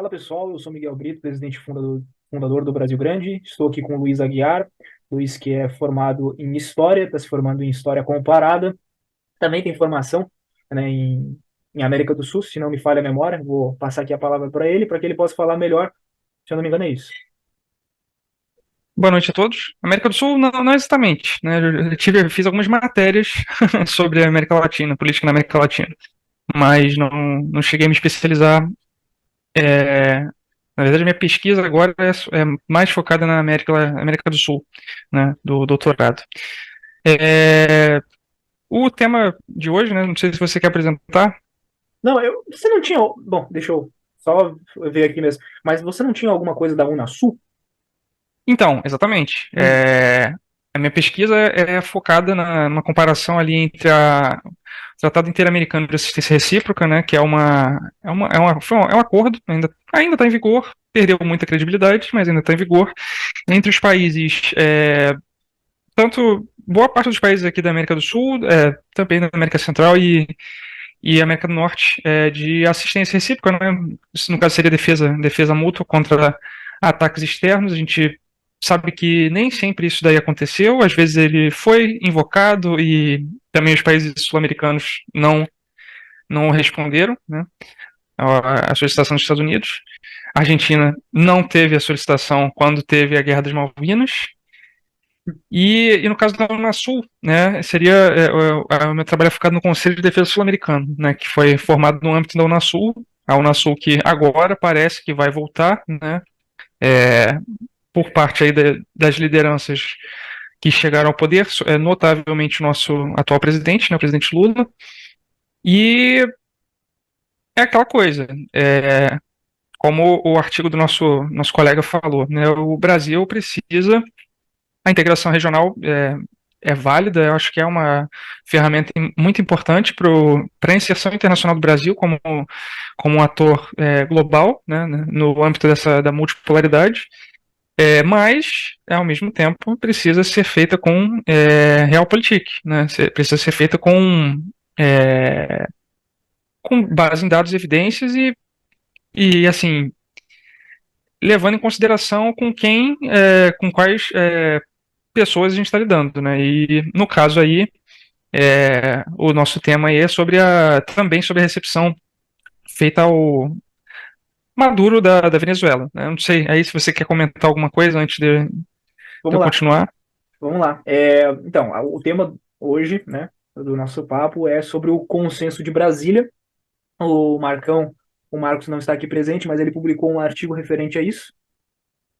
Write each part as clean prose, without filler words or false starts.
Fala pessoal, eu sou Miguel Brito, presidente fundador do Brasil Grande. Estou aqui com o Luiz Aguiar. Luiz, que é formado em História, está se formando em História Comparada. Também tem formação, né, em América do Sul, se não me falha a memória. Vou passar aqui a palavra para que ele possa falar melhor. Se eu não me engano, é isso. Boa noite a todos. América do Sul, não exatamente, né? Fiz algumas matérias sobre a América Latina, política na América Latina, mas não cheguei a me especializar. é, Na verdade, a minha pesquisa agora é mais focada na América do Sul, né? Do doutorado. É, o tema de hoje, né? Não sei se você quer apresentar. Não, você não tinha. Bom, deixa eu só ver aqui mesmo. Mas você não tinha alguma coisa da Unasul? Então, exatamente. Hum, A minha pesquisa é focada numa comparação ali entre o Tratado Interamericano de Assistência Recíproca, né, que é um acordo, ainda está em vigor, perdeu muita credibilidade, mas ainda está em vigor, entre os países, tanto boa parte dos países aqui da América do Sul, também da América Central e América do Norte, de assistência recíproca, né? Isso, no caso, seria defesa mútua contra ataques externos. A gente sabe que nem sempre isso daí aconteceu, às vezes ele foi invocado e também os países sul-americanos não responderam, né, à solicitação dos Estados Unidos. A Argentina não teve a solicitação quando teve a Guerra das Malvinas. E no caso da Unasul, né, seria o meu trabalho é focado no Conselho de Defesa Sul-Americano, né, que foi formado no âmbito da Unasul, a Unasul que agora parece que vai voltar, né, é, por parte aí das lideranças que chegaram ao poder, notavelmente o nosso atual presidente, né, o presidente Lula, e é aquela coisa, como o artigo do nosso colega falou, né, o Brasil precisa. A integração regional é válida, eu acho que é uma ferramenta muito importante para a inserção internacional do Brasil como um ator global, né, no âmbito da multipolaridade, mas, ao mesmo tempo, precisa ser feita com realpolitik, né, precisa ser feita com base em dados e evidências e assim, levando em consideração com quais pessoas a gente está lidando, né? E no caso aí, o nosso tema aí é também sobre a recepção feita ao Maduro da Venezuela, né? Eu não sei aí se você quer comentar alguma coisa antes de vamos eu lá, continuar. vamos lá. Então, o tema hoje, né, do nosso papo é sobre o Consenso de Brasília. O Marcão, o Marcos não está aqui presente, mas ele publicou um artigo referente a isso,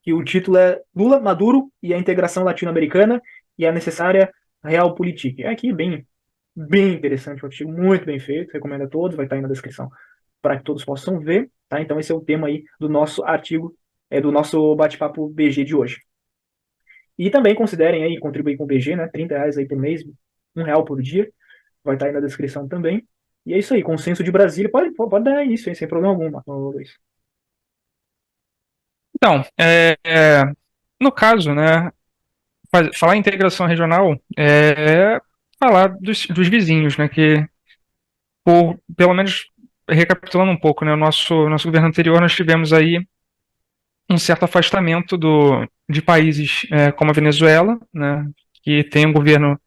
que o título é Lula, Maduro e a integração latino-americana e a necessária realpolitik. É aqui bem interessante, um artigo muito bem feito, recomendo a todos, vai estar aí na descrição para que todos possam ver, tá? Então esse é o tema aí do nosso artigo, do nosso bate-papo BG de hoje. E também considerem aí contribuir com o BG, né? R$ 30 aí por mês, R$ 1 por dia, vai estar aí na descrição também. E é isso aí, consenso de Brasília, pode dar isso aí, sem problema algum, Luiz. Então, no caso, né, falar em integração regional falar dos vizinhos, né, que pelo menos recapitulando um pouco, né, o nosso governo anterior nós tivemos aí um certo afastamento de países como a Venezuela, né, que tem um governo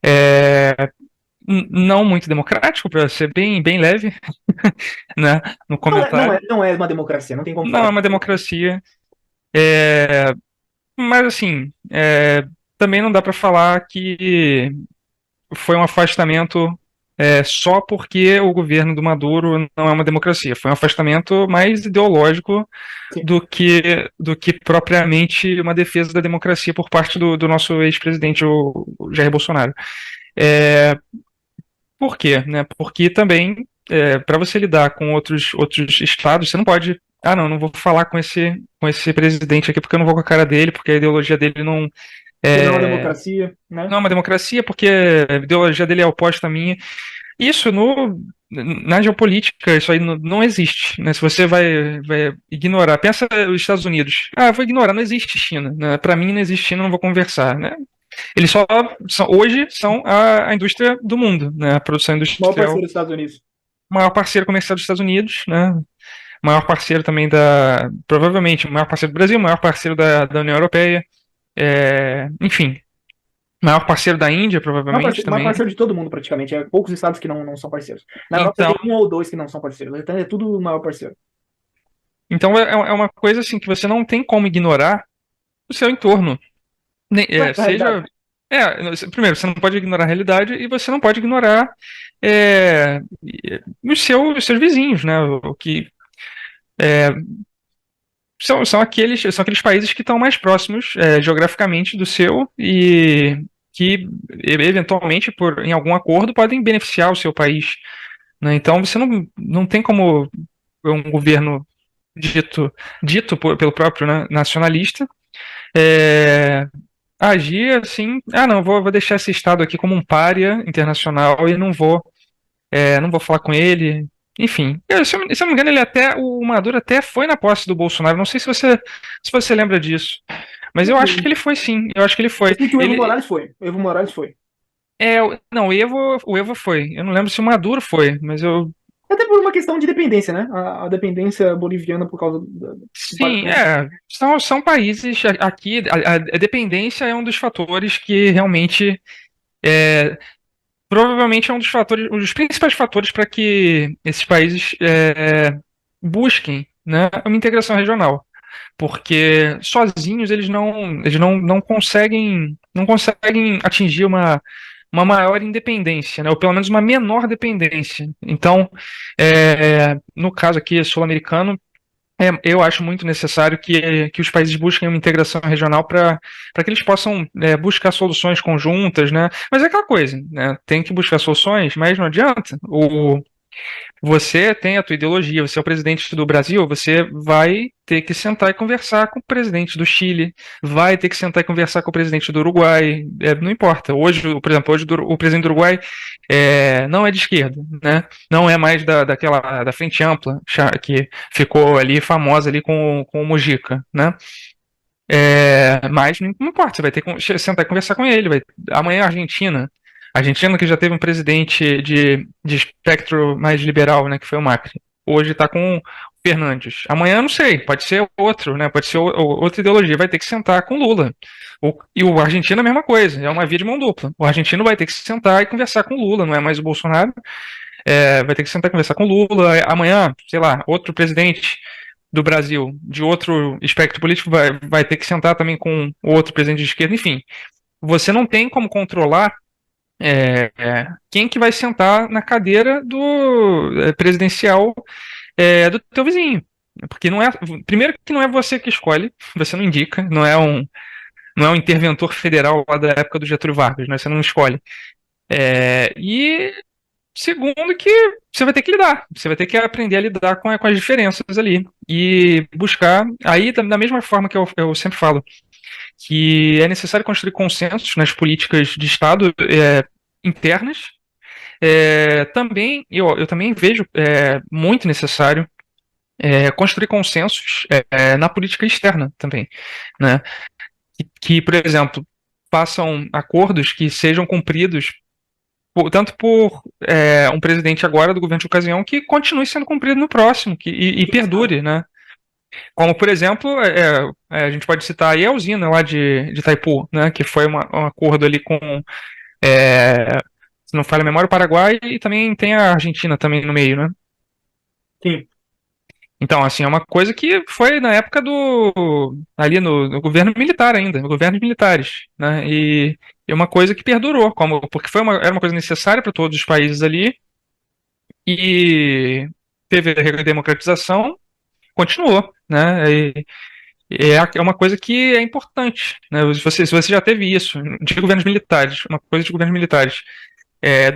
é, não muito democrático, para ser bem leve, né, no comentário. Não é uma democracia, não tem como Não falar é que uma democracia, é, mas assim, também não dá para falar que foi um afastamento só porque o governo do Maduro não é uma democracia. Foi um afastamento mais ideológico sim. do que propriamente uma defesa da democracia por parte do nosso ex-presidente, o Jair Bolsonaro. É, por quê? Né? Porque também, para você lidar com outros estados, você não pode. Ah, não vou falar com esse presidente aqui porque eu não vou com a cara dele, porque a ideologia dele Que não é uma é, democracia, né? não é uma democracia, porque a ideologia dele é oposta à minha. Isso na geopolítica, isso aí não existe, né? Se você vai ignorar, pensa os Estados Unidos. Ah, vou ignorar, não existe China, né? Para mim não existe China, não vou conversar, né? Eles hoje são a indústria do mundo, né? A produção O maior industrial, parceiro dos Estados Unidos. o maior parceiro comercial dos Estados Unidos, né? maior parceiro também provavelmente, o maior parceiro do Brasil, o maior parceiro da União Europeia, enfim, maior parceiro da Índia, provavelmente Maior também. parceiro de todo mundo, praticamente. É poucos estados que não são parceiros. Na Europa Então, tem um ou dois que não são parceiros. Então é tudo o maior parceiro. então é uma coisa assim que você não tem como ignorar o seu entorno. Na realidade. Seja. Primeiro, você não pode ignorar a realidade e você não pode ignorar é, os seus vizinhos, né? O que é, são aqueles países que estão mais próximos geograficamente do seu e que eventualmente, em algum acordo, podem beneficiar o seu país. Né? Então você não tem como um governo dito pelo próprio, né, nacionalista é, agir assim, não, vou deixar esse estado aqui como um pária internacional e não vou falar com ele. Enfim, se eu não me engano, o Maduro até foi na posse do Bolsonaro. Não sei se você lembra disso, mas eu acho que ele foi sim. Eu acho que ele Eu foi. sei que o Evo Morales foi. O Evo Morales foi. Não, o Evo foi. Eu não lembro se o Maduro foi, mas eu. Até por uma questão de dependência, né? A dependência boliviana por causa do Sim, Farc. são países aqui. A dependência é um dos fatores que realmente é, provavelmente é um dos principais fatores para que esses países busquem, né, uma integração regional, porque sozinhos não conseguem atingir uma maior independência, né, ou pelo menos uma menor dependência. Então, no caso aqui sul-americano, eu acho muito necessário que os países busquem uma integração regional para que eles possam buscar soluções conjuntas, né? Mas é aquela coisa, né? Tem que buscar soluções, mas não adianta. Você tem a tua ideologia, você é o presidente do Brasil, você vai ter que sentar e conversar com o presidente do Chile, vai ter que sentar e conversar com o presidente do Uruguai, não importa. Hoje, por exemplo, o presidente do Uruguai não é de esquerda, né? Não é mais da Frente Ampla, que ficou ali famosa ali com o Mujica, né? Mas não importa, você vai ter que sentar e conversar com ele. Amanhã a Argentina. A Argentina que já teve um presidente de espectro mais liberal, né, que foi o Macri. Hoje está com o Fernandes. Amanhã não sei, pode ser outro, né? Pode ser outra ideologia. Vai ter que sentar com Lula. E o argentino é a mesma coisa, é uma via de mão dupla. O argentino vai ter que sentar e conversar com Lula, não é mais o Bolsonaro. Vai ter que sentar e conversar com Lula. Amanhã, sei lá, outro presidente do Brasil, de outro espectro político, vai ter que sentar também com outro presidente de esquerda. Enfim, você não tem como controlar quem que vai sentar na cadeira do presidencial do teu vizinho. Porque não é. Primeiro que não é você que escolhe, você não indica, não é um interventor federal lá da época do Getúlio Vargas, né? Você não escolhe. E segundo que você vai ter que lidar, você vai ter que aprender a lidar com as diferenças ali e buscar, aí da mesma forma que eu sempre falo, que é necessário construir consensos nas políticas de Estado internas, também eu também vejo muito necessário construir consensos na política externa também, né? Por exemplo, façam acordos que sejam cumpridos tanto por um presidente agora do governo de ocasião que continue sendo cumprido no próximo e perdure, né? Como, por exemplo, a gente pode citar aí a usina lá de Itaipu, né? Que foi um acordo ali com, se não falha a memória, o Paraguai e também tem a Argentina também no meio, né? Sim. Então, assim, é uma coisa que foi na época ali no governo militar ainda, no governos militares, né? E é uma coisa que perdurou, porque era uma coisa necessária para todos os países ali e teve a redemocratização, continuou, né? É uma coisa que é importante, né? Se você já teve isso de governos militares, uma coisa de governos militares,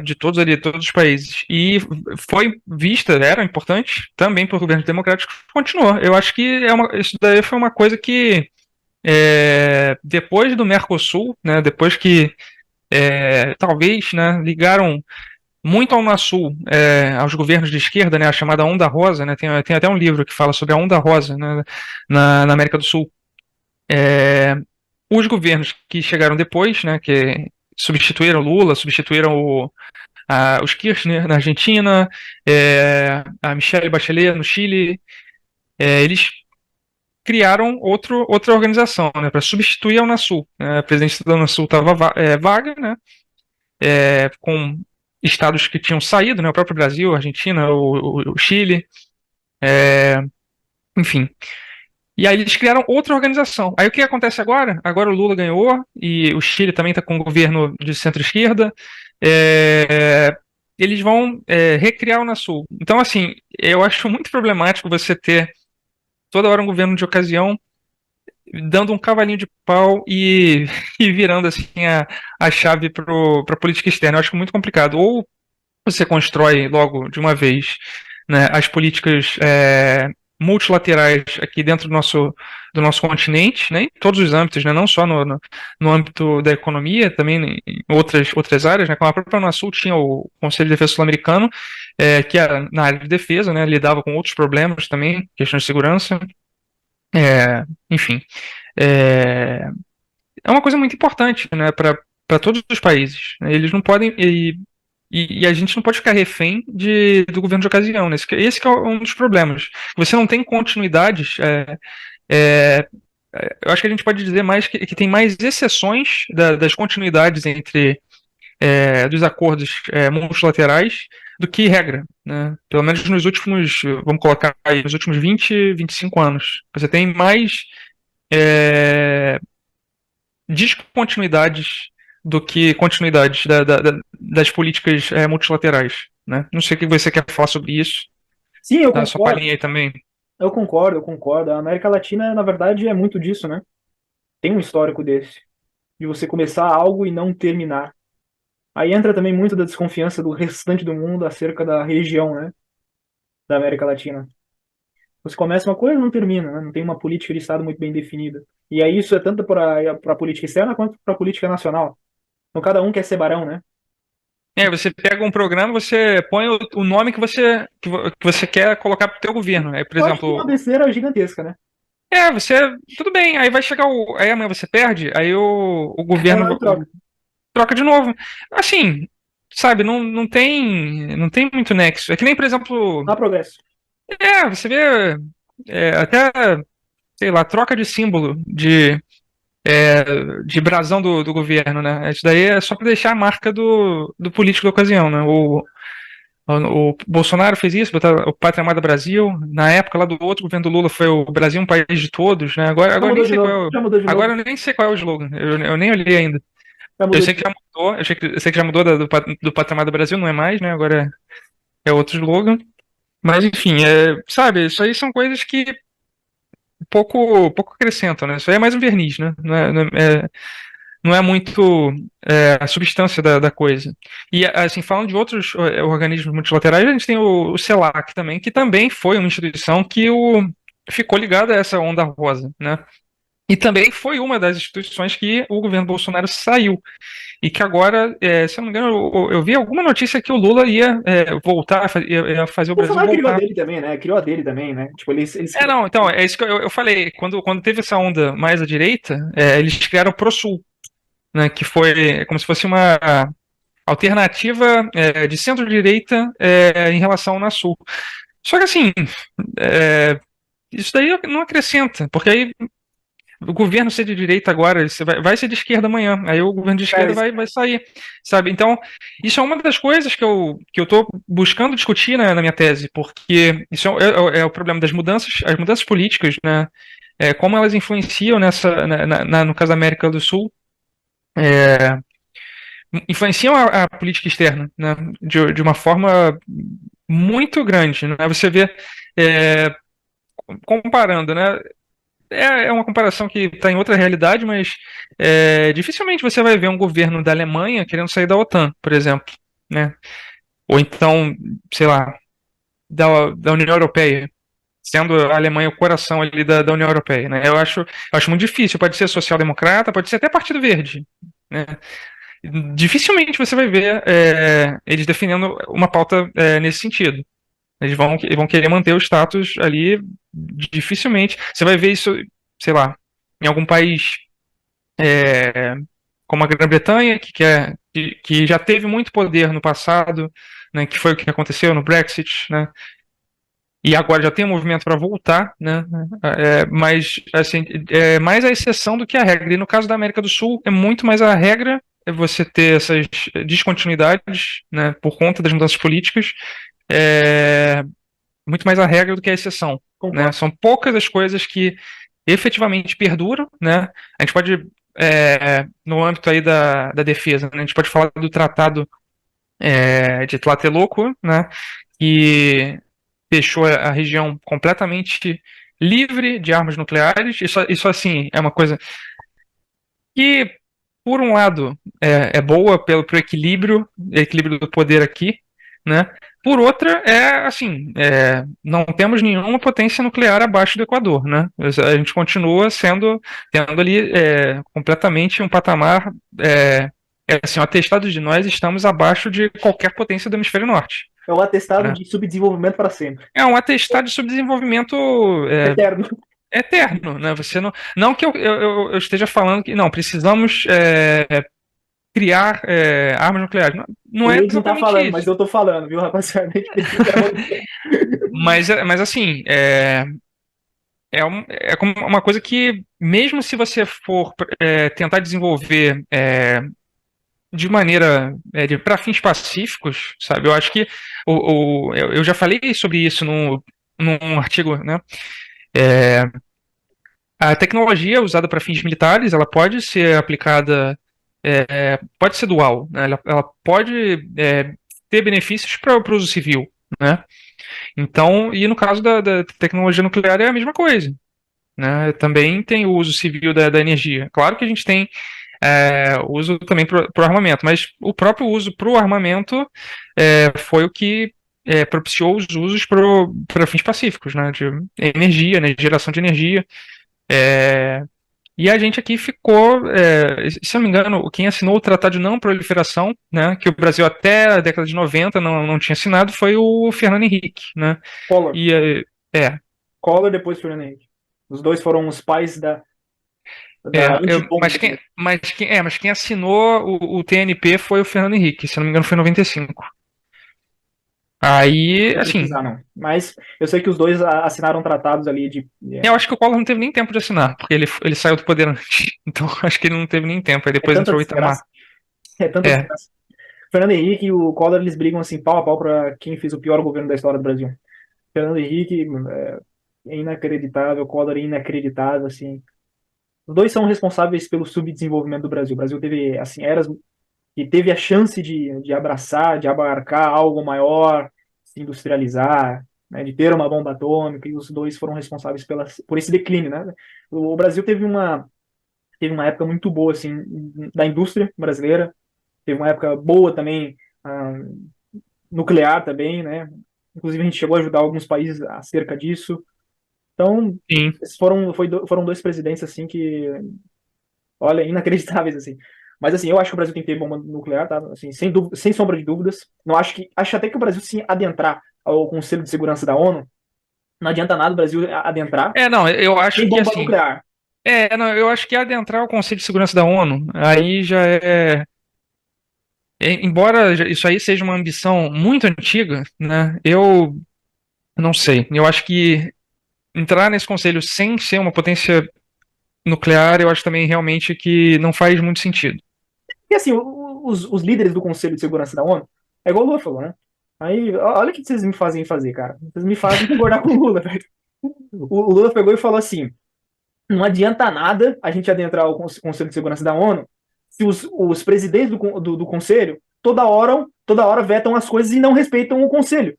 de todos ali, todos os países, e foi vista, era importante também por governos democráticos, continuou. Eu acho que isso daí foi uma coisa que depois do Mercosul, né? Depois que talvez, né, ligaram muito ao Unasul, aos governos de esquerda, né, a chamada Onda Rosa, né, tem até um livro que fala sobre a Onda Rosa, né, na América do Sul. Os governos que chegaram depois, né, que substituíram Lula, substituíram os Kirchner na Argentina, a Michelle Bachelet no Chile, eles criaram outra organização, né, para substituir a Unasul. A presidência da Unasul estava vaga, né, com estados que tinham saído, né, o próprio Brasil, a Argentina, o Chile, enfim. E aí eles criaram outra organização. Aí o que acontece agora? Agora o Lula ganhou e o Chile também está com um governo de centro-esquerda. Eles vão recriar o Unasul. Então, assim, eu acho muito problemático você ter toda hora um governo de ocasião dando um cavalinho de pau e virando assim a chave para a política externa. Eu acho muito complicado. Ou você constrói logo de uma vez, né, as políticas multilaterais aqui dentro do nosso continente, né, em todos os âmbitos, né, não só no âmbito da economia, também em outras áreas, né, como a própria Unasul tinha o Conselho de Defesa Sul-Americano, que era na área de defesa, né, lidava com outros problemas também, questões de segurança, enfim. É, é uma coisa muito importante, né, para todos os países. Eles não podem. E a gente não pode ficar refém do governo de ocasião. Né? Esse que é um dos problemas. Você não tem continuidades. É, eu acho que a gente pode dizer mais que tem mais exceções das continuidades entre dos acordos multilaterais do que regra. Né? Pelo menos nos últimos, vamos colocar aí, nos últimos 20, 25 anos. Você tem mais descontinuidades do que continuidades das políticas multilaterais. Né? Não sei o que você quer falar sobre isso. Sim, eu Dá a sua concordo. palhinha aí também. Eu concordo, eu concordo. A América Latina, na verdade, é muito disso, né? Tem um histórico desse, de você começar algo e não terminar. Aí entra também muito da desconfiança do restante do mundo acerca da região, né? Da América Latina. Você começa uma coisa e não termina, né? Não tem uma política de Estado muito bem definida. E aí isso é tanto para a política externa quanto para a política nacional. Então cada um quer ser barão, né? Você pega um programa, você põe o nome que você quer colocar para o teu governo. Aí, por Eu acho que é uma exemplo, besteira gigantesca, né? você. Tudo bem, aí vai chegar Aí amanhã você perde, aí o Vai lá e governo troca. troca de novo. Assim, sabe, não tem muito nexo. É que nem, por exemplo. Dá progresso. Você vê. Até, sei lá, troca de símbolo de brasão do governo, né? Isso daí é só para deixar a marca do político da ocasião, né? O Bolsonaro fez isso, botar o Pátria Amada Brasil. Na época lá do outro governo do Lula foi o Brasil um país de todos, né? Agora, Já agora nem mudou de sei qual novo. é Já mudou de agora novo. eu nem sei qual é o slogan. Eu nem olhei ainda. Já Eu mudou sei de que novo. já mudou, eu sei que já mudou do Pátria Amada Brasil, não é mais, né? Agora é outro slogan. Mas enfim, sabe, isso aí são coisas que pouco acrescentam, né? Isso aí é mais um verniz, né? Não é muito a substância da coisa. E, assim, falando de outros organismos multilaterais, a gente tem o CELAC também, que também foi uma instituição que ficou ligada a essa onda rosa, né? E também foi uma das instituições que o governo Bolsonaro saiu. E que agora, se eu não me engano, eu vi alguma notícia que o Lula ia voltar, ia fazer o O Brasil Bolsonaro criou a voltar. dele também, né? Criou a dele também, né? Tipo, eles criaram. Não, então, é isso que eu falei. Quando teve essa onda mais à direita, eles criaram o ProSul, né, que foi como se fosse uma alternativa de centro-direita em relação ao Unasul. Só que assim, isso daí não acrescenta, porque aí o governo ser de direita agora, vai ser de esquerda amanhã, aí o governo de esquerda vai sair, sabe? Então, isso é uma das coisas que eu estou buscando discutir na minha tese, porque isso é o problema das mudanças, as mudanças políticas, né? Como elas influenciam no caso da América do Sul, influenciam a política externa, né, de uma forma muito grande. Né? Você vê, é, comparando, né? É uma comparação que está em outra realidade, mas dificilmente você vai ver um governo da Alemanha querendo sair da OTAN, por exemplo, né? Ou então, sei lá, da União Europeia, sendo a Alemanha o coração ali da União Europeia, né? Eu acho muito difícil. Pode ser social-democrata, pode ser até Partido Verde, né? Dificilmente você vai ver eles defendendo uma pauta nesse sentido. Eles vão querer manter o status ali, dificilmente. Você vai ver isso, sei lá, em algum país como a Grã-Bretanha, que já teve muito poder no passado, né, que foi o que aconteceu no Brexit, né, e agora já tem um movimento para voltar, né? Mas assim, é mais a exceção do que a regra. E no caso da América do Sul, é muito mais a regra é você ter essas descontinuidades, né, por conta das mudanças políticas, é muito mais a regra do que a exceção, né? Concordo. São poucas as coisas que efetivamente perduram, né? A gente pode, no âmbito aí da defesa, né, a gente pode falar do tratado de Tlatelolco, né? Que deixou a região completamente livre de armas nucleares. Isso assim, é uma coisa que, por um lado, é boa pelo equilíbrio do poder aqui, né? Por outra, assim, não temos nenhuma potência nuclear abaixo do Equador, né? A gente continua tendo ali completamente um patamar, assim, um atestado de nós estamos abaixo de qualquer potência do hemisfério norte, É um atestado né? de subdesenvolvimento para sempre. É um atestado de subdesenvolvimento Eterno. eterno, né? Você não que eu esteja falando que não precisamos criar armas nucleares. Não, não O é Leite não tá exatamente falando, mas isso. eu tô falando, viu, rapaziada? A gente precisa ter amor. Mas assim, é como uma coisa que, mesmo se você for tentar desenvolver de maneira para fins pacíficos, sabe? Eu acho que eu já falei sobre isso num artigo, né? É, a tecnologia usada para fins militares, ela pode ser aplicada, pode ser dual, né? Ela pode ter benefícios para o uso civil, né? Então, e no caso da tecnologia nuclear é a mesma coisa, né? Também tem o uso civil da energia. Claro que a gente tem uso também para o armamento, mas o próprio uso para o armamento foi o que propiciou os usos para fins pacíficos, né? De energia, né? De geração de energia. É, e a gente aqui ficou, se eu não me engano, quem assinou o Tratado de Não Proliferação, né, que o Brasil até a década de 90 não tinha assinado, foi o Fernando Henrique, né? Collor. E Collor depois Fernando Henrique. Os dois foram os pais da antibomba. mas quem assinou o TNP foi o Fernando Henrique, se eu não me engano, foi em 95. Aí, Vou assim, precisar, não. Mas eu sei que os dois assinaram tratados ali de. eu acho que o Collor não teve nem tempo de assinar, porque ele saiu do poder antes. Então, acho que ele não teve nem tempo. Aí É depois tanta entrou o Itamar. desgraça. É tanta É, desgraça. Fernando Henrique e o Collor, eles brigam assim, pau a pau para quem fez o pior governo da história do Brasil. Fernando Henrique é inacreditável, Collor é inacreditável, assim. Os dois são responsáveis pelo subdesenvolvimento do Brasil. O Brasil teve, assim, eras que teve a chance de abraçar, de abarcar algo maior, se industrializar, né, de ter uma bomba atômica, e os dois foram responsáveis por esse declínio, né? O Brasil teve uma época muito boa, assim, da indústria brasileira, teve uma época boa também, nuclear também, né? Inclusive a gente chegou a ajudar alguns países acerca disso. Então, sim. foram dois presidentes, assim, que olha, inacreditáveis, assim. Mas, assim, eu acho que o Brasil tem que ter bomba nuclear, tá? Assim, sem sombra de dúvidas. Não acho até que o Brasil se adentrar ao Conselho de Segurança da ONU, não adianta nada o Brasil adentrar Não, eu acho sem que bomba assim. nuclear. Não, eu acho que adentrar o Conselho de Segurança da ONU, aí já embora isso aí seja uma ambição muito antiga, né? Eu não sei. Eu acho que entrar nesse conselho sem ser uma potência nuclear, eu acho também realmente que não faz muito sentido. E, assim, os líderes do Conselho de Segurança da ONU, é igual o Lula falou, né? Aí, olha o que vocês me fazem fazer, cara. Vocês me fazem concordar com o Lula, velho. O Lula pegou e falou assim: não adianta nada a gente adentrar o Conselho de Segurança da ONU se os presidentes do Conselho toda hora vetam as coisas e não respeitam o Conselho.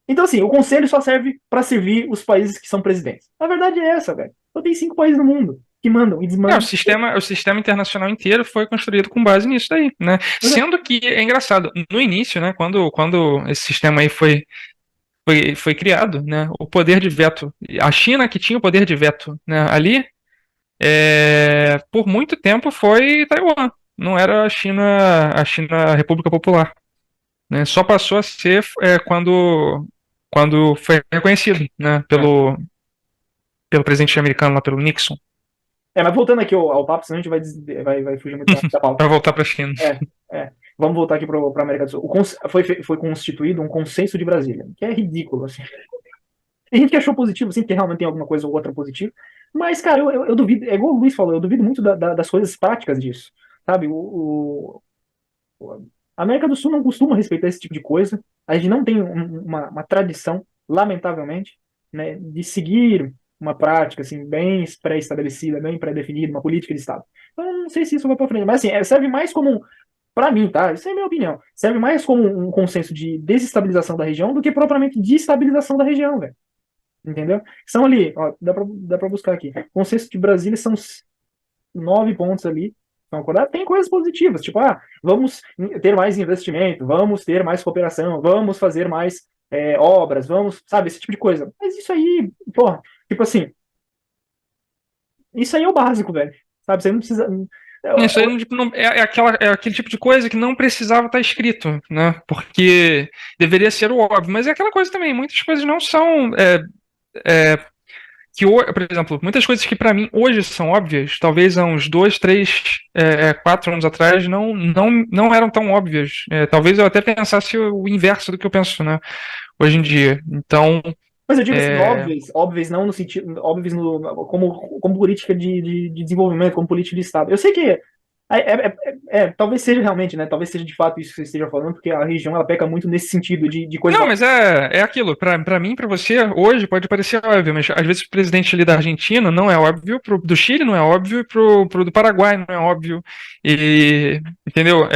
Então, assim, o Conselho só serve para servir os países que são presidentes. A verdade é essa, velho. Só tem 5 países no mundo que mandam e O desmandam. sistema internacional inteiro foi construído com base nisso daí, né? Sendo que é engraçado, no início, né, quando esse sistema aí foi criado, né, o poder de veto, a China que tinha o poder de veto, né, ali, por muito tempo foi Taiwan, não era a China República Popular, né? Só passou a ser quando foi reconhecido, né, pelo presidente americano lá, pelo Nixon, Mas voltando aqui ao papo, senão a gente vai fugir muito da pauta. para voltar para a China. É, Vamos voltar aqui para a América do Sul. Foi constituído um consenso de Brasília, que é ridículo, assim. Tem gente que achou positivo, sim, porque realmente tem alguma coisa ou outra positiva. Mas, cara, eu duvido, é igual o Luiz falou, eu duvido muito das coisas práticas disso. Sabe? A América do Sul não costuma respeitar esse tipo de coisa. A gente não tem uma tradição, lamentavelmente, né, de seguir uma prática assim, bem pré-estabelecida, bem pré-definida, uma política de Estado. Então, eu não sei se isso vai para frente. Mas, assim, serve mais como, para mim, tá? Isso é a minha opinião. Serve mais como um consenso de desestabilização da região do que propriamente de estabilização da região, velho. Entendeu? São ali, ó, dá pra buscar aqui. O consenso de Brasília são 9 pontos ali. Então, tem coisas positivas, tipo, vamos ter mais investimento, vamos ter mais cooperação, vamos fazer mais obras, vamos, sabe, esse tipo de coisa. Mas isso aí, porra, tipo assim, isso aí é o básico, velho. Sabe, você não precisa. Isso aí tipo, é aquele tipo de coisa que não precisava estar escrito, né? Porque deveria ser o óbvio. Mas é aquela coisa também, muitas coisas não são. Por exemplo, muitas coisas que para mim hoje são óbvias, talvez há uns 4 anos atrás não eram tão óbvias. Talvez eu até pensasse o inverso do que eu penso, né? Hoje em dia. Então, Mas eu digo assim, é, óbvios não no sentido, óbvios como política de desenvolvimento, como política de Estado. Eu sei que talvez seja realmente, né? Talvez seja de fato isso que você esteja falando, porque a região ela peca muito nesse sentido de coisas Não, óbvias. mas é aquilo. Pra mim, pra você, hoje pode parecer óbvio, mas às vezes o presidente ali da Argentina não é óbvio, do Chile não é óbvio, pro do Paraguai não é óbvio. Entendeu?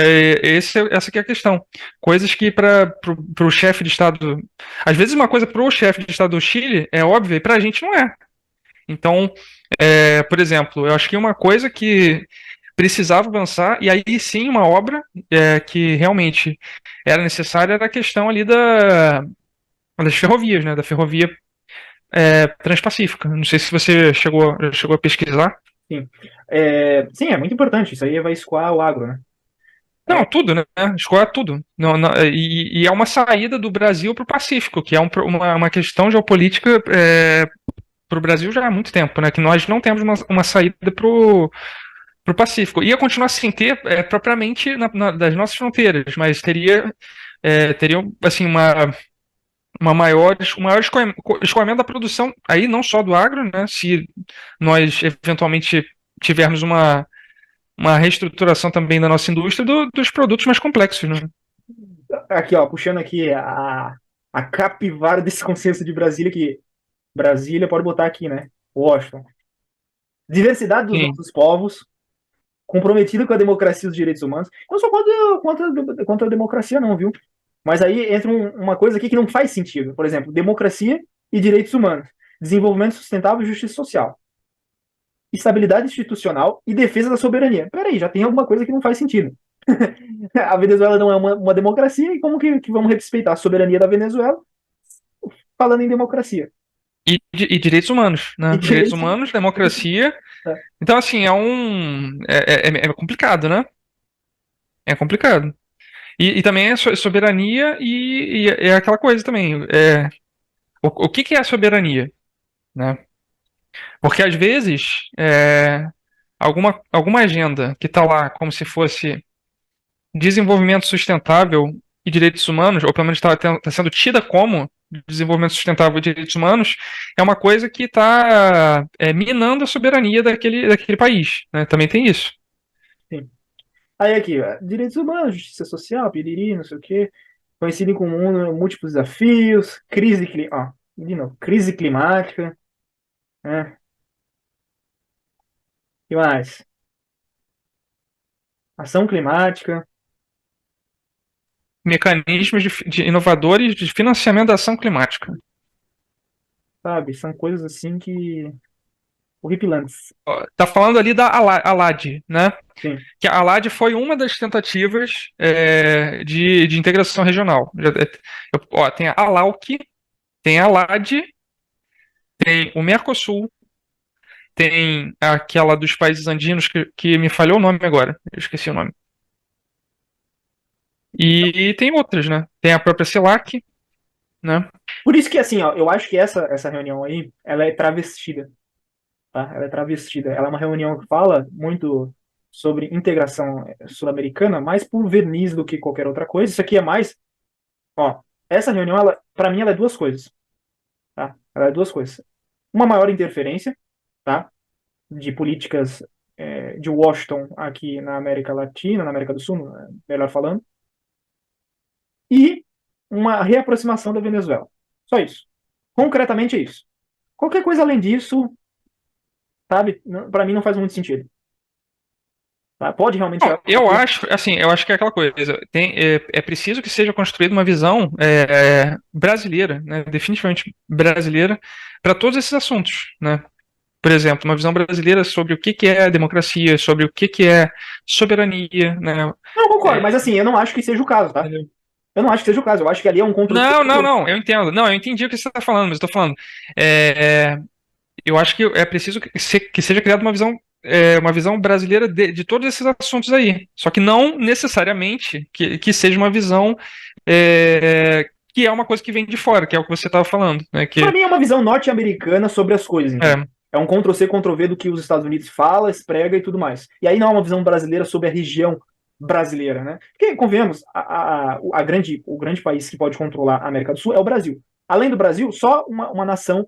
Essa que é a questão. Coisas que pro chefe de Estado. Às vezes uma coisa pro chefe de Estado do Chile é óbvia e pra gente não é. Então, por exemplo, eu acho que uma coisa que precisava avançar, e aí sim uma obra que realmente era necessária era a questão ali das ferrovias, né? Da ferrovia transpacífica. Não sei se você chegou a pesquisar. Sim. Sim, é muito importante. Isso aí vai escoar o agro, né? Não, tudo, né? Escoar tudo. Não, não, e é uma saída do Brasil para o Pacífico, que é uma questão geopolítica para o Brasil já há muito tempo, né? Que nós não temos uma saída para o Pacífico. Ia continuar sem ter propriamente das nossas fronteiras, mas teria assim, um maior escoamento da produção, aí não só do agro, né? Se nós eventualmente tivermos uma reestruturação também da nossa indústria dos produtos mais complexos, né? Aqui, ó, puxando aqui a capivara desse consenso de Brasília, que Brasília pode botar aqui, né? Washington. Diversidade dos Sim. nossos povos, comprometido com a democracia e os direitos humanos. Eu não sou contra a democracia, não, viu? Mas aí entra uma coisa aqui que não faz sentido. Por exemplo, democracia e direitos humanos, desenvolvimento sustentável e justiça social, estabilidade institucional e defesa da soberania. Peraí, já tem alguma coisa que não faz sentido. A Venezuela não é uma democracia, e como que vamos respeitar a soberania da Venezuela falando em democracia? E direitos humanos, E né? Direitos direitos. humanos, democracia. É, Então, assim, é complicado, né? É complicado. E também é soberania e é aquela coisa também. O que é a soberania, né? Porque às vezes alguma agenda que está lá como se fosse desenvolvimento sustentável e direitos humanos, ou pelo menos está sendo tida como desenvolvimento sustentável e direitos humanos, é uma coisa que está minando a soberania daquele país. Né? Também tem isso. sim. Aí aqui, ó, direitos humanos, justiça social, piriri, não sei o quê, coincidem com múltiplos desafios, de novo, crise climática, né? O que mais? Ação climática, Mecanismos de inovadores de financiamento da ação climática. sabe? São coisas assim que horripilantes. Tá falando ali da ALAD, né? Sim. Que a ALAD foi uma das tentativas de integração regional. Tem a ALAUC, tem a ALAD, tem o Mercosul, tem aquela dos países andinos que me falhou o nome agora, eu esqueci o nome. E tem outras, né? Tem a própria CELAC, né? Por isso que, assim, ó, eu acho que essa reunião aí, ela é travestida, tá? Ela é travestida. Ela é uma reunião que fala muito sobre integração sul-americana, mais por verniz do que qualquer outra coisa. Isso aqui é mais, ó, essa reunião, ela, para mim, ela é duas coisas, tá? Ela é duas coisas. Uma maior interferência, tá? De políticas de Washington aqui na América Latina, na América do Sul, melhor falando, e uma reaproximação da Venezuela. Só isso. Concretamente é isso. Qualquer coisa além disso, sabe, para mim não faz muito sentido. Tá? Pode realmente ser Bom, alguma coisa. eu acho que é aquela coisa. É preciso que seja construída uma visão brasileira, né, definitivamente brasileira, para todos esses assuntos, né? Por exemplo, uma visão brasileira sobre o que é democracia, sobre o que é soberania, né? Não, concordo, É, mas assim, eu não acho que seja o caso, tá? entendeu? Eu não acho que seja o caso. Eu acho que ali é um Ctrl-C, Não, não, Ctrl-V. não, eu entendo. Não, eu entendi o que você está falando, mas eu estou falando. É, eu acho que é preciso que seja criada uma visão brasileira de todos esses assuntos aí. Só que não necessariamente que seja uma visão que é uma coisa que vem de fora, que é o que você estava falando, né? Para mim é uma visão norte-americana sobre as coisas, entendeu? É, É um Ctrl-C, Ctrl-V do que os Estados Unidos fala, esprega e tudo mais. E aí não é uma visão brasileira sobre a região brasileira, né? Porque, convenhamos, o grande país que pode controlar a América do Sul é o Brasil. Além do Brasil, só uma nação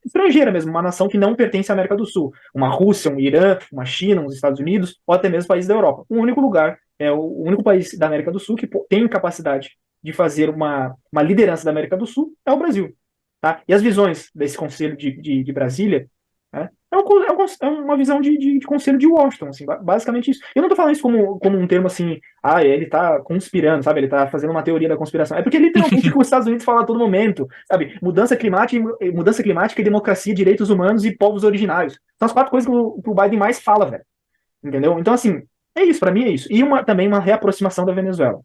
estrangeira mesmo, uma nação que não pertence à América do Sul. Uma Rússia, um Irã, uma China, os Estados Unidos, ou até mesmo países da Europa. O único lugar, o único país da América do Sul que tem capacidade de fazer uma liderança da América do Sul é o Brasil. Tá? E as visões desse Conselho de Brasília, né, é uma visão de Conselho de Washington, assim, basicamente isso. Eu não estou falando isso como um termo assim, ele está conspirando, sabe? Ele está fazendo uma teoria da conspiração. É porque literalmente o que os Estados Unidos falam a todo momento, sabe? Mudança climática e democracia, direitos humanos e povos originários. São as quatro coisas que o Biden mais fala, velho. Entendeu? Então, assim, é isso, para mim é isso. E também uma reaproximação da Venezuela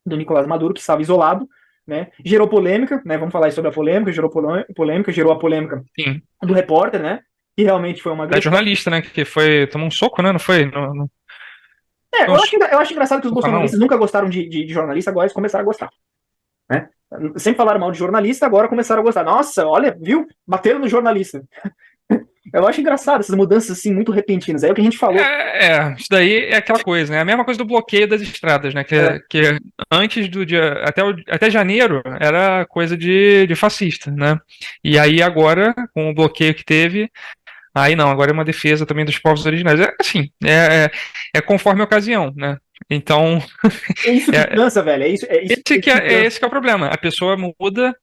do Nicolás Maduro, que estava isolado, né? Gerou polêmica, né? Vamos falar aí sobre a polêmica, gerou a polêmica sim. do repórter, né? Que realmente foi uma Da agressão. jornalista, né? Que tomou um soco, né? Não foi? Foi um Eu acho engraçado que os soco, não. bolsonaristas nunca gostaram de jornalista, agora eles começaram a gostar, né? Sempre falaram mal de jornalista, agora começaram a gostar. Nossa, olha, viu? Bateram no jornalista. Eu acho engraçado essas mudanças assim muito repentinas. É o que a gente falou. Isso daí é aquela coisa, né? A mesma coisa do bloqueio das estradas, né? É, Que antes do dia, até janeiro, era coisa de fascista, né? E aí agora, com o bloqueio que teve, aí não, agora é uma defesa também dos povos originários. É assim, é conforme a ocasião, né? Então, é isso que é, cansa, velho. É isso que cansa. esse que é o problema. A pessoa muda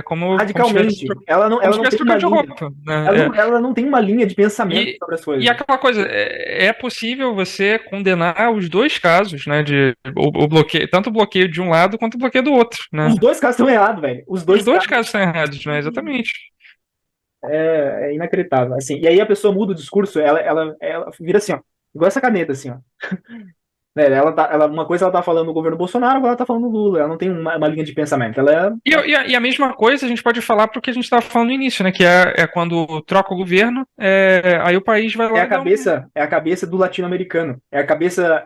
como se tivesse, Radicalmente. como Ela se não tivesse tem uma trocando de linha. roupa, né? Ela não tem uma linha de pensamento E, sobre as e coisas. aquela coisa, é possível você condenar os dois casos, né? O bloqueio, tanto o bloqueio de um lado quanto o bloqueio do outro, né? Os dois casos estão errados, velho. Os Os dois dois casos casos estão errados, né? Exatamente. é inacreditável. Assim, e aí a pessoa muda o discurso, ela vira assim, ó. Igual essa caneta, assim, ó. Né, uma coisa ela tá falando no governo Bolsonaro, agora ela tá falando no Lula. Ela não tem uma linha de pensamento. E a mesma coisa a gente pode falar para o que a gente estava falando no início, né? Que é quando troca o governo, aí o país vai lá e dá um. é a cabeça do latino-americano. É a cabeça.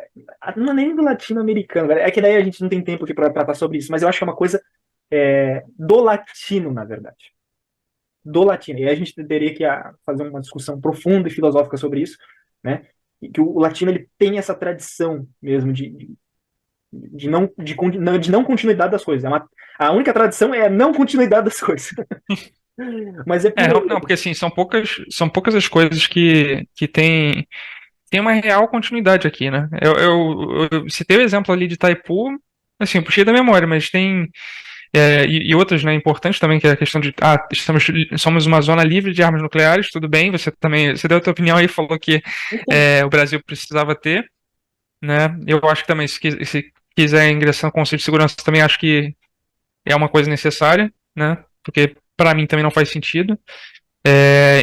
Não é nem do latino-americano, velho. É que daí a gente não tem tempo aqui pra tratar sobre isso, mas eu acho que é uma coisa do latino, na verdade. Do latino. E aí a gente teria que fazer uma discussão profunda e filosófica sobre isso, né? E que o latino ele tem essa tradição mesmo de não continuidade das coisas. A única tradição é a não continuidade das coisas. Mas é por. Não, porque assim, são poucas as coisas que tem uma real continuidade aqui, né? Eu citei o exemplo ali de Itaipu, assim, puxei da memória, mas tem. E outras, né, importantes também, que é a questão de, somos uma zona livre de armas nucleares, tudo bem, você deu a tua opinião aí, falou que o Brasil precisava ter, né, eu acho que também, se quiser ingressar no Conselho de Segurança, também acho que é uma coisa necessária, né, porque para mim também não faz sentido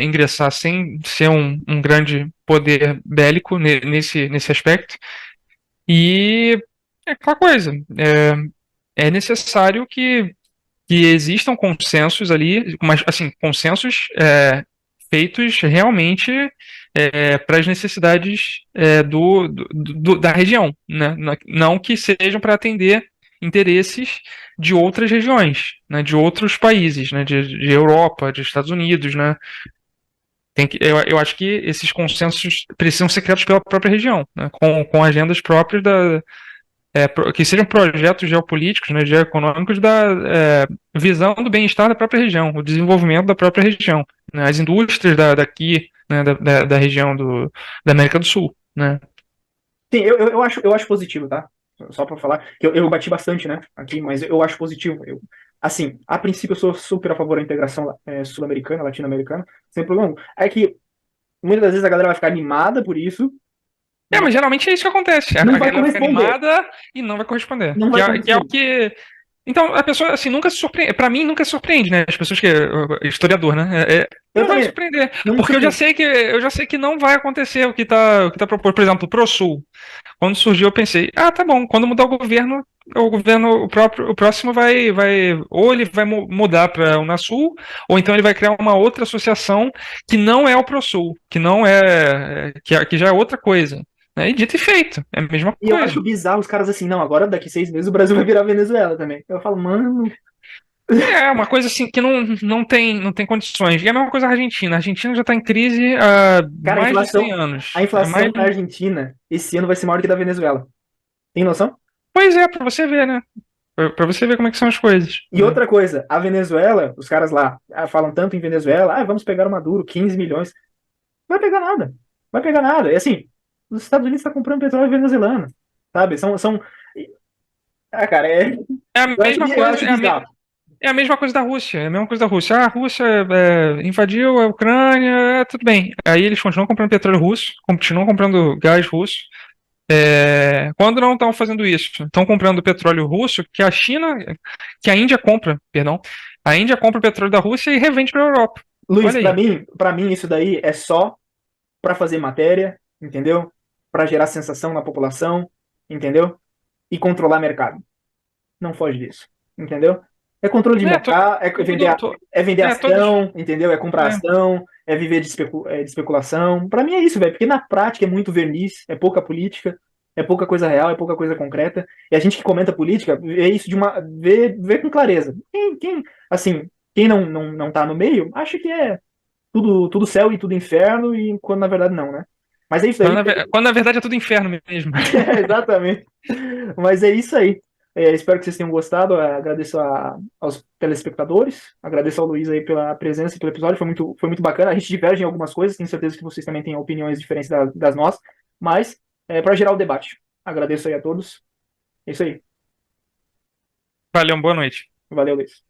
ingressar sem ser um grande poder bélico nesse aspecto, e é aquela coisa, é necessário que existam consensos ali, mas assim, consensos feitos realmente para as necessidades da região, né? Não que sejam para atender interesses de outras regiões, né? De outros países, né? De Europa, de Estados Unidos, né? Eu acho que esses consensos precisam ser criados pela própria região, né? Com agendas próprias que sejam projetos geopolíticos, né, geoeconômicos visão do bem-estar da própria região, o desenvolvimento da própria região, né, as indústrias daqui, né, da região da América do Sul, né. Sim, eu acho positivo, tá? Só pra falar, que eu bati bastante, né, aqui, mas eu acho positivo. Assim, a princípio eu sou super a favor da integração sul-americana, latino-americana, sem problema. É que muitas das vezes a galera vai ficar animada por isso, mas Mas geralmente é isso que acontece. A não vai galera fica corresponder. animada e não vai corresponder. Não vai Que é o corresponder. que. Então, a pessoa, assim, nunca se surpreende. Pra mim, nunca se surpreende, né? As pessoas que. Historiador, né? Eu Não vai me também, surpreender. não me Porque surpreende. eu já sei que não vai acontecer o que tá proposto. Por exemplo, o ProSul. Quando surgiu, eu pensei, tá bom, quando mudar o governo, o próximo ou ele vai mudar para o Unasul, ou então ele vai criar uma outra associação que não é o ProSul, que não que já é outra coisa. Né? E dito e feito, é a mesma E eu coisa. acho bizarro os caras assim, não, agora daqui 6 meses o Brasil vai virar Venezuela também. Eu falo, mano. É uma coisa assim que não tem condições. E é a mesma coisa a Argentina. A Argentina já está em crise há Cara, mais de 100 a anos. inflação na Argentina esse ano vai ser maior que a da Venezuela. Tem noção? Pois é, para você ver, né? Para você ver como é que são as coisas. E Né? outra coisa, a Venezuela, os caras lá falam tanto em Venezuela, vamos pegar o Maduro, 15 milhões. Não vai pegar nada. Vai pegar nada. E assim, os Estados Unidos estão comprando petróleo venezuelano. Sabe? São. Ah, cara, É a mesma eu coisa, acho bizarro. é a mesma coisa da Rússia, é a mesma coisa da Rússia. A Rússia invadiu a Ucrânia, tudo bem. Aí eles continuam comprando petróleo russo, continuam comprando gás russo. Quando não estão fazendo isso, estão comprando petróleo russo que a Índia compra, perdão. A Índia compra o petróleo da Rússia e revende para a Europa. Luiz, Olha aí. para mim isso daí é só para fazer matéria, entendeu? Para gerar sensação na população, entendeu? E controlar mercado. Não foge disso, entendeu? É controle de É, to- mercado, tudo, to- é vender todos. ação, entendeu? É comprar ação, é viver de especulação. Para mim é isso, velho, porque na prática é muito verniz, é pouca política, é pouca coisa real, é pouca coisa concreta. E a gente que comenta política vê isso vê com clareza. Assim, quem não tá no meio, acha que é tudo céu e tudo inferno, e quando na verdade não, né? Mas é isso aí. Quando na verdade é tudo inferno mesmo. Exatamente. Mas é isso aí. Espero que vocês tenham gostado. Agradeço aos telespectadores. Agradeço ao Luiz aí pela presença e pelo episódio. Foi muito bacana. A gente diverge em algumas coisas. Tenho certeza que vocês também têm opiniões diferentes das nossas. Mas, para gerar o debate. Agradeço aí a todos. É isso aí. Valeu, boa noite. Valeu, Luiz.